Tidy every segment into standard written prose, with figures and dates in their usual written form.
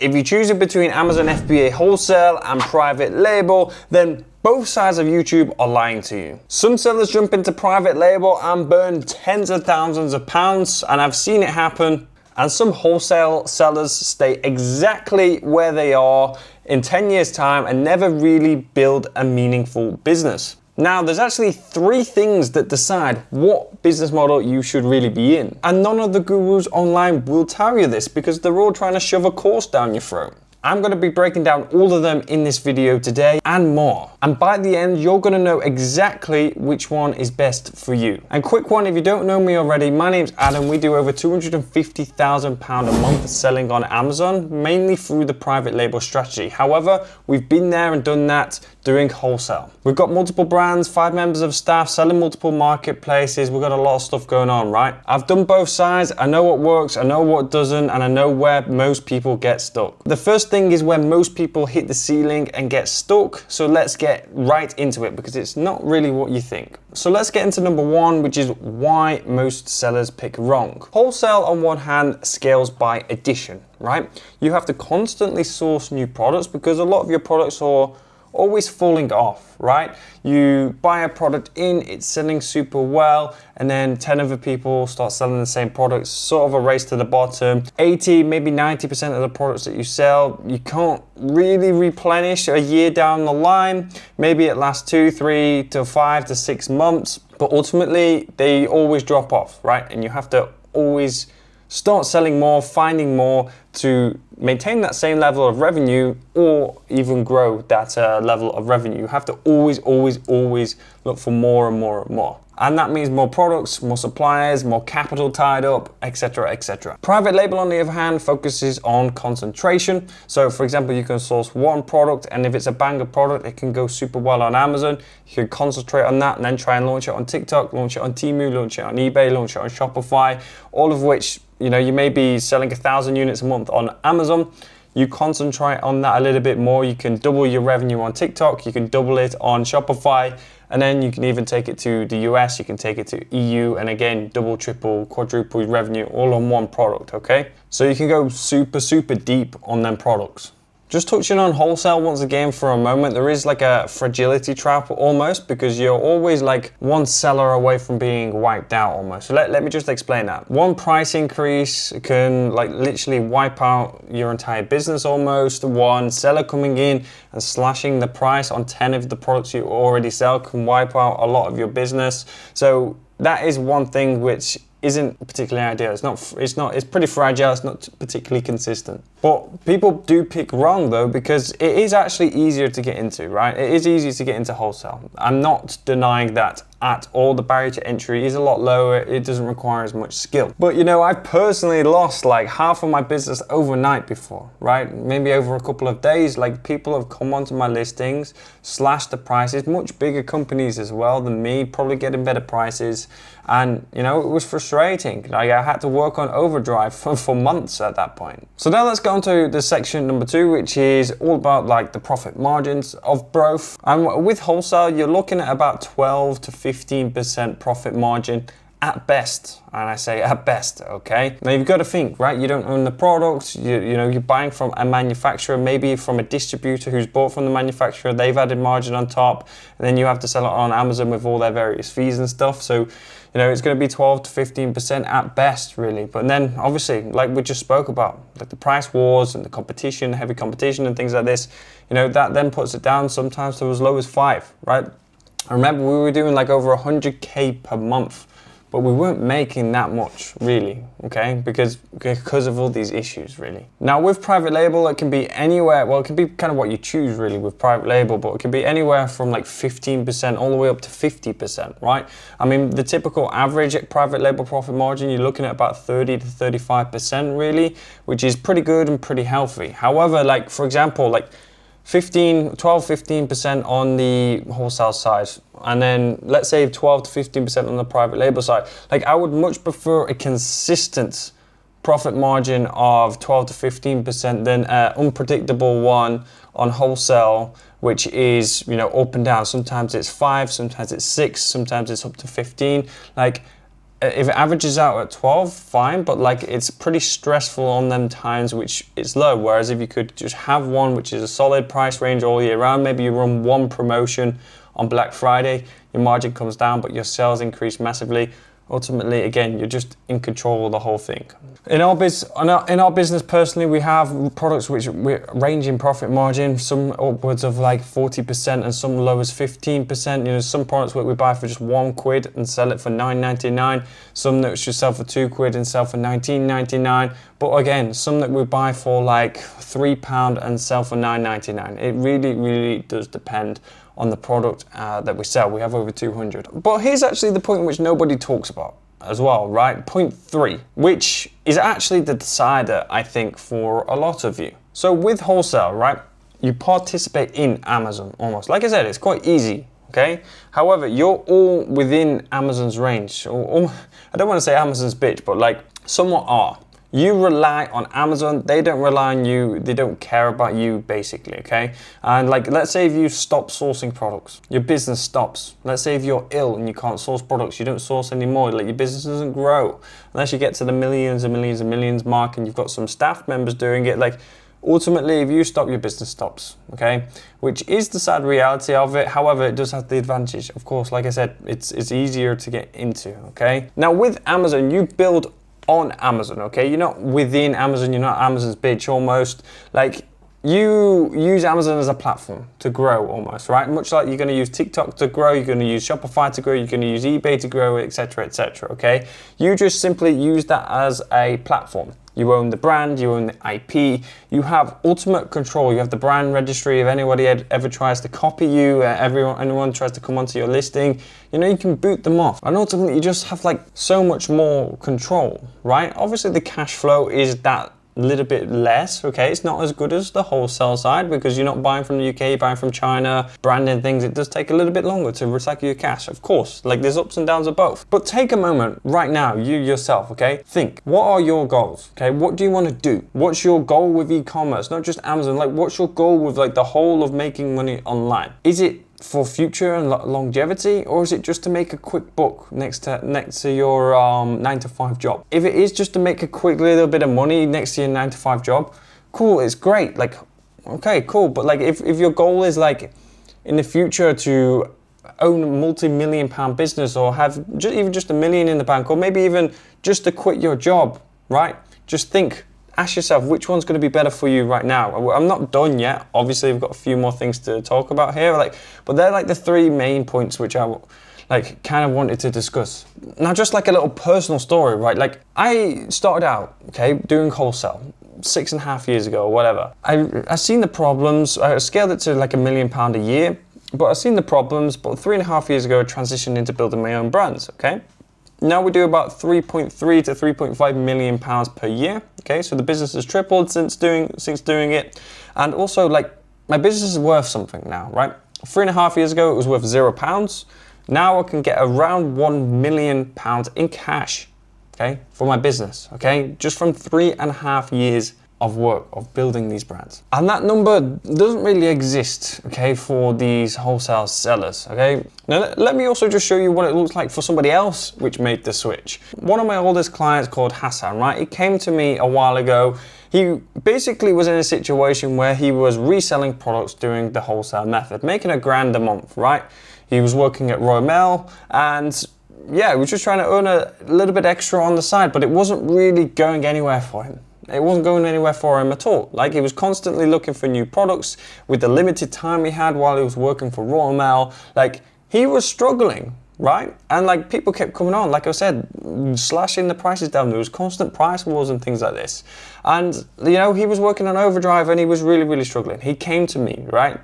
If you choose it between Amazon FBA wholesale and private label, then both sides of YouTube are lying to you. Some sellers jump into private label and burn tens of thousands of pounds, and I've seen it happen. And some wholesale sellers stay exactly where they are in 10 years' time and never really build a meaningful business. Now, there's actually three things that decide what business model you should really be in. And none of the gurus online will tell you this because they're all trying to shove a course down your throat. I'm going to be breaking down all of them in this video today and more. And by the end, you're going to know exactly which one is best for you. And quick one, if you don't know me already, my name's Adam. We do over £250,000 a month selling on Amazon, mainly through the private label strategy. However, we've been there and done that doing wholesale. We've got multiple brands, 5 members of staff, selling multiple marketplaces. We've got a lot of stuff going on, right? I've done both sides. I know what works, I know what doesn't, and I know where most people get stuck. The first thing is where most people hit the ceiling and get stuck. So let's get right into it because it's not really what you think. So let's get into number one, which is why most sellers pick wrong. Wholesale on one hand scales by addition, right? You have to constantly source new products because a lot of your products are always falling off, right? You buy a product in, it's selling super well, and then 10 other people start selling the same products, sort of a race to the bottom. 80, maybe 90% of the products that you sell, you can't really replenish a year down the line. Maybe it lasts 2, 3 to 5 to 6 months, but ultimately they always drop off, right? And you have to always start selling more, finding more to maintain that same level of revenue or even grow that level of revenue. You have to always look for more and more and more. And that means more products, more suppliers, more capital tied up, etc., etc. Private label, on the other hand, focuses on concentration. So for example, you can source one product, and if it's a banger product, it can go super well on Amazon. You can concentrate on that and then try and launch it on TikTok, launch it on Temu, launch it on eBay, launch it on Shopify, all of which, you know, you may be selling 1,000 units a month on Amazon. You concentrate on that a little bit more. You can double your revenue on TikTok. You can double it on Shopify. And then you can even take it to the US. You can take it to EU. And again, double, triple, quadruple revenue all on one product, okay? So you can go super deep on them products. Just touching on wholesale once again for a moment, there is like a fragility trap almost because you're always like one seller away from being wiped out almost. So let me just explain that. One price increase can like literally wipe out your entire business almost. One seller coming in and slashing the price on 10 of the products you already sell can wipe out a lot of your business. So that is one thing which isn't particularly ideal. It's pretty fragile, it's not particularly consistent. But people do pick wrong though, because it is actually easier to get into, right? It is easier to get into wholesale. I'm not denying that at all. The barrier to entry is a lot lower. It doesn't require as much skill. But you know, I've personally lost like half of my business overnight before, right? Maybe over a couple of days. Like people have come onto my listings, slashed the prices, much bigger companies as well than me, probably getting better prices. And you know, it was frustrating. Like I had to work on overdrive for months at that point. So now let's go on to the section number 2, which is all about like the profit margins of both. And with wholesale, you're looking at about 12 to 15% profit margin at best. And I say at best, okay? Now you've got to think, right? You don't own the products, you know, you're buying from a manufacturer, maybe from a distributor who's bought from the manufacturer, they've added margin on top, and then you have to sell it on Amazon with all their various fees and stuff. So, you know, it's going to be 12 to 15% at best, really. But then obviously, like we just spoke about, like the price wars and the competition, heavy competition and things like this, you know, that then puts it down sometimes to as low as 5, right? I remember we were doing like over 100K per month, but we weren't making that much really, okay? Because of all these issues, really. Now with private label, it can be anywhere, well, it can be kind of what you choose really with private label, but it can be anywhere from like 15% all the way up to 50%, right? I mean, the typical average private label profit margin, you're looking at about 30 to 35% really, which is pretty good and pretty healthy. However, like for example, like 12-15% on the wholesale side, and then let's say 12 to 15% on the private label side. Like I would much prefer a consistent profit margin of 12 to 15% than an unpredictable one on wholesale, which is, you know, up and down. Sometimes it's 5, sometimes it's 6, sometimes it's up to 15. Like if it averages out at 12, fine, but like it's pretty stressful on them times which is low. Whereas if you could just have one which is a solid price range all year round, maybe you run one promotion on Black Friday, your margin comes down, but your sales increase massively. Ultimately, again, you're just in control of the whole thing. In our business personally, we have products which range in profit margin, some upwards of like 40% and some low as 15%. You know, some products we buy for just £1 and sell it for £9.99. Some that should sell for £2 and sell for £19.99. But again, some that we buy for like £3 and sell for £9.99. It really, really does depend on the product that we sell. We have over 200. But here's actually the point which nobody talks about as well, right? Point 3, which is actually the decider, I think, for a lot of you. So with wholesale, right, you participate in Amazon almost. Like I said, it's quite easy, okay? However, you're all within Amazon's range. I don't want to say Amazon's bitch, but like somewhat are. You rely on Amazon, they don't rely on you, they don't care about you basically, okay? And like, let's say if you stop sourcing products, your business stops. Let's say if you're ill and you can't source products, you don't source anymore, like your business doesn't grow. Unless you get to the millions and millions and millions mark and you've got some staff members doing it, like ultimately if you stop, your business stops, okay? Which is the sad reality of it. However, it does have the advantage, of course, like I said, it's easier to get into, okay? Now with Amazon, you build on Amazon, okay? You're not within Amazon, you're not Amazon's bitch almost. Like, you use Amazon as a platform to grow almost, right? Much like you're gonna use TikTok to grow, you're gonna use Shopify to grow, you're gonna use eBay to grow, etc., okay? You just simply use that as a platform. You own the brand, you own the IP, you have ultimate control, you have the brand registry. If anybody ever tries to copy you, anyone tries to come onto your listing, you know, you can boot them off. And ultimately you just have like so much more control, right? Obviously the cash flow is that little bit less, okay? It's not as good as the wholesale side because you're not buying from the UK, you're buying from China, branding things. It does take a little bit longer to recycle your cash, of course. Like there's ups and downs of both. But take a moment right now, you yourself, okay? Think, what are your goals, okay? What do you want to do? What's your goal with e-commerce? Not just Amazon, like what's your goal with like the whole of making money online? Is it for future and longevity, or is it just to make a quick buck next to your 9-to-5 job? If it is just to make a quick little bit of money next to your 9-to-5 job, cool, it's great. Like, okay, cool. But like, if your goal is like in the future to own a multi-million-pound business or have even just $1 million in the bank, or maybe even just to quit your job, right? Just think. Ask yourself which one's going to be better for you right now. I'm not done yet. Obviously, we've got a few more things to talk about here, but they're like the 3 main points which I like kind of wanted to discuss. Now, just like a little personal story, right? Like I started out, okay, doing wholesale 6.5 years ago or whatever. I seen the problems. I scaled it to like £1 million a year, but I've seen the problems. But 3.5 years ago, I transitioned into building my own brands, okay? Now we do about 3.3 to 3.5 million pounds per year. Okay, so the business has tripled since doing it. And also like my business is worth something now, right? 3.5 years ago, it was worth £0. Now I can get around £1 million in cash, okay, for my business, okay? Just from 3.5 years of work of building these brands. And that number doesn't really exist, okay, for these wholesale sellers, okay? Now, let me also just show you what it looks like for somebody else which made the switch. One of my oldest clients called Hassan, right? He came to me a while ago. He basically was in a situation where he was reselling products doing the wholesale method, making £1,000 a month, right? He was working at Royal Mail and yeah, he was just trying to earn a little bit extra on the side, but it wasn't really going anywhere for him. It wasn't going anywhere for him at all. Like he was constantly looking for new products with the limited time he had while he was working for Royal Mail. Like he was struggling, right? And like people kept coming on, like I said, slashing the prices down. There was constant price wars and things like this. And you know, he was working on overdrive and he was really, really struggling. He came to me, right?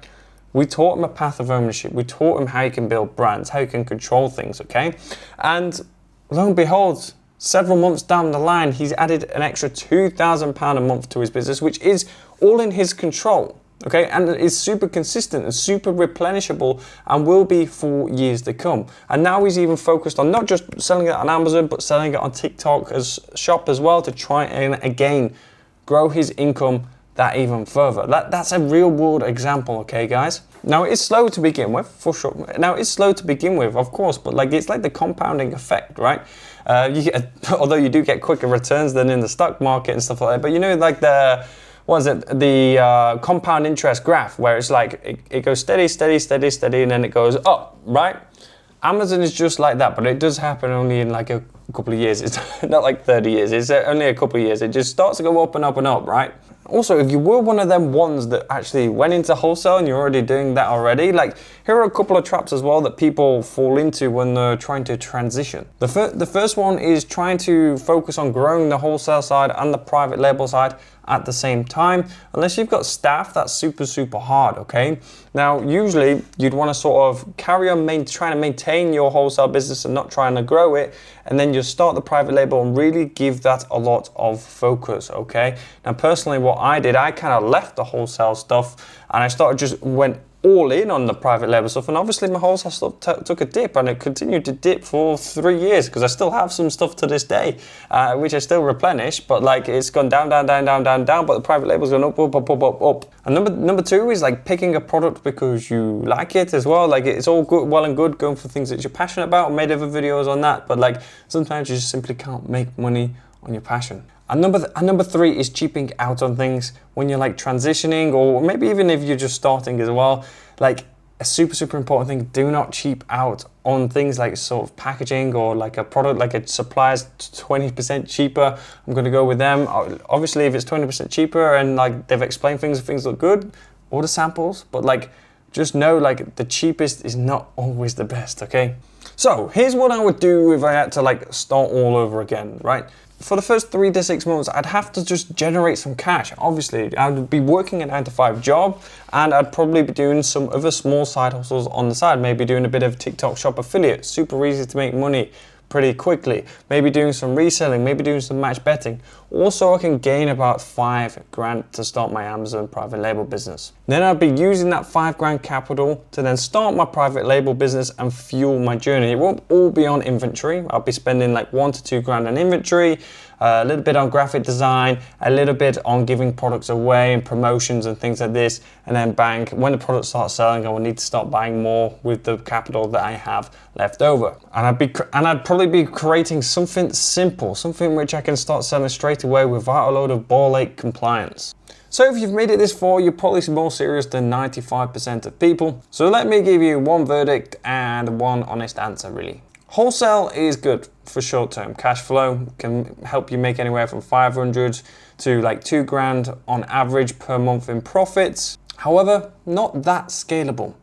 We taught him a path of ownership. We taught him how you can build brands, how you can control things, okay? And lo and behold, several months down the line, he's added an extra £2,000 a month to his business, which is all in his control, okay? And is super consistent and super replenishable and will be for years to come. And now he's even focused on not just selling it on Amazon, but selling it on TikTok as shop as well to try and again, grow his income that even further. That's a real world example, okay guys? Now it's slow to begin with, for sure. Now it's slow to begin with, of course, but like it's like the compounding effect, right? Although you do get quicker returns than in the stock market and stuff like that. But you know, like the compound interest graph, where it's like it goes steady, steady, steady, steady, and then it goes up, right? Amazon is just like that, but it does happen only in like a couple of years. It's not like 30 years, it's only a couple of years. It just starts to go up and up and up, right? Also, if you were one of them ones that actually went into wholesale and you're already doing that already, like here are a couple of traps as well that people fall into when they're trying to transition. The first one is trying to focus on growing the wholesale side and the private label side at the same time. Unless you've got staff, that's super, super hard, okay? Now, usually you'd want to sort of carry on trying to maintain your wholesale business and not trying to grow it, and then you start the private label and really give that a lot of focus, okay? Now, personally, what I did, I kind of left the wholesale stuff and I went all in on the private label stuff, and obviously my wholesale stuff took a dip, and it continued to dip for 3 years because I still have some stuff to this day, which I still replenish, but like it's gone down, down, down, down, down, down, but the private label's gone up, up, up, up, up, up. And number two is like picking a product because you like it as well. Like it's all good, well and good going for things that you're passionate about. I made other videos on that, but like sometimes you just simply can't make money on your passion. And number three is cheaping out on things when you're like transitioning, or maybe even if you're just starting as well. Like a super, super important thing, do not cheap out on things like sort of packaging, or like a product, like a supplier's 20% cheaper, I'm gonna go with them. Obviously, if it's 20% cheaper and like they've explained things look good, order samples, but like just know like the cheapest is not always the best, okay? So here's what I would do if I had to like start all over again, right? For the first 3 to 6 months, I'd have to just generate some cash. Obviously, I'd be working a 9-to-5 job, and I'd probably be doing some other small side hustles on the side. Maybe doing a bit of TikTok shop affiliate, super easy to make money pretty quickly. Maybe doing some reselling, maybe doing some match betting. Also, I can gain about 5 grand to start my Amazon private label business. Then I'd be using that 5 grand capital to then start my private label business and fuel my journey. It won't all be on inventory. I'll be spending like 1 to 2 grand on inventory, a little bit on graphic design, a little bit on giving products away and promotions and things like this, and then bang, when the product starts selling, I will need to start buying more with the capital that I have left over. And I'd probably be creating something simple, something which I can start selling straight away without a load of ball ache compliance. So if you've made it this far, you're probably more serious than 95% of people. So let me give you one verdict and one honest answer, really. Wholesale is good for short-term cash flow, can help you make anywhere from 500 to like 2 grand on average per month in profits. However, not that scalable.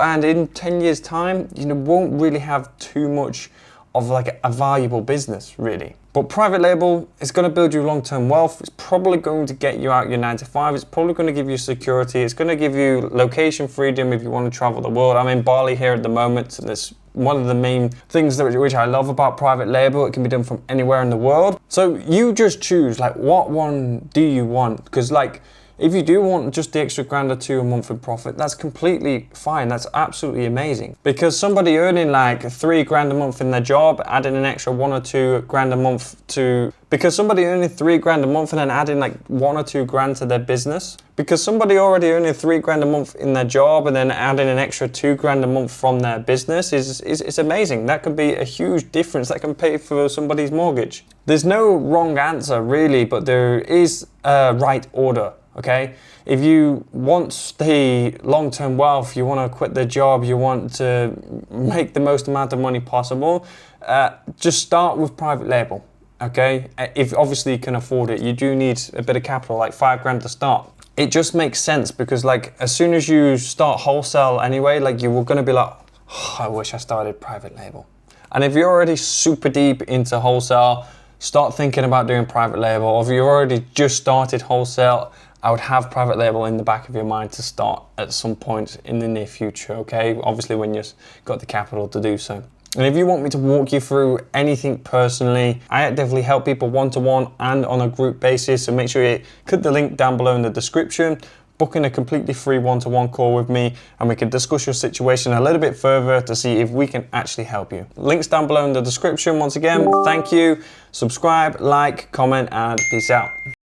And in 10 years time, you won't really have too much of like a valuable business, really. But private label is going to build you long-term wealth. It's probably going to get you out your 9-to-5. It's probably going to give you security. It's going to give you location freedom if you want to travel the world. I'm in Bali here at the moment, and it's one of the main things which I love about private label. It can be done from anywhere in the world. So you just choose, like, what one do you want? Because like, if you do want just the extra grand or 2 a month in profit, that's completely fine. That's absolutely amazing. Because somebody earning like 3 grand a month in their job, adding an extra 1 or 2 grand a month because somebody earning 3 grand a month and then adding like 1 or 2 grand to their business. Because somebody already earning 3 grand a month in their job and then adding an extra 2 grand a month from their business is amazing. That could be a huge difference. That can pay for somebody's mortgage. There's no wrong answer really, but there is a right order. Okay, if you want the long-term wealth, you want to quit the job, you want to make the most amount of money possible, just start with private label. Okay, if obviously you can afford it, you do need a bit of capital, like 5 grand to start. It just makes sense because like as soon as you start wholesale anyway, like you were going to be like, oh, I wish I started private label. And if you're already super deep into wholesale, start thinking about doing private label. Or if you've already just started wholesale, I would have private label in the back of your mind to start at some point in the near future, okay? Obviously when you've got the capital to do so. And if you want me to walk you through anything personally, I actively help people one-to-one and on a group basis, so make sure you click the link down below in the description, book in a completely free one-to-one call with me, and we can discuss your situation a little bit further to see if we can actually help you. Links down below in the description. Once again, thank you, subscribe, like, comment, and peace out.